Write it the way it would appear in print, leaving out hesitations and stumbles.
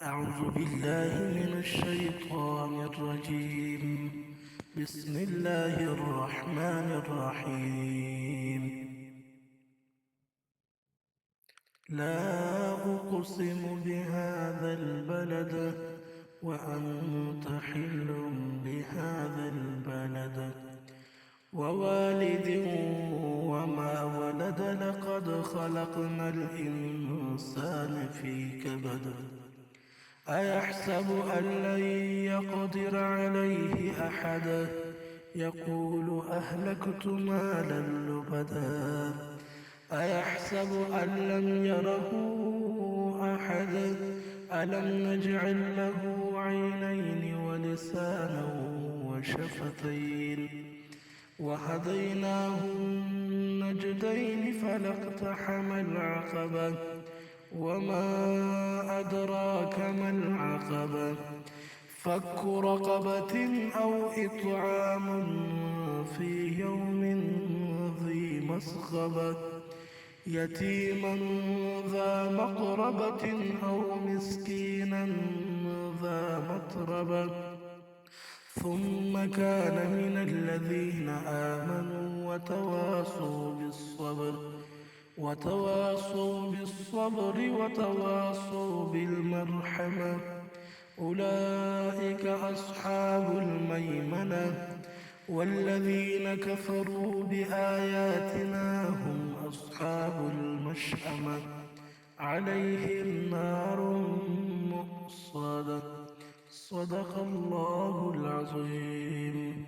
أعوذ بالله من الشيطان الرجيم. بسم الله الرحمن الرحيم. لا أقسم بهذا البلد وأنت حل بهذا البلد ووالد وما ولد لقد خلقنا الإنسان في كبد أيحسب أن لن يقدر عليه أحد يقول أهلكت مالا لبدا أيحسب أن لم يره أحد ألم نجعل له عينين ولسانا وشفتين وهديناه النجدين فلاقتحم العقبة وما أدراك ما العقبة فك رقبة أو إطعام في يوم ذي مسغبة يتيما ذا مقربة أو مسكينا ذا متربة ثم كان من الذين آمنوا وتواصوا بالصبر وتواصوا بالمرحمة أولئك أصحاب الميمنة والذين كفروا بآياتنا هم أصحاب المشأمة عليهم نار مؤصدة صدق الله العظيم.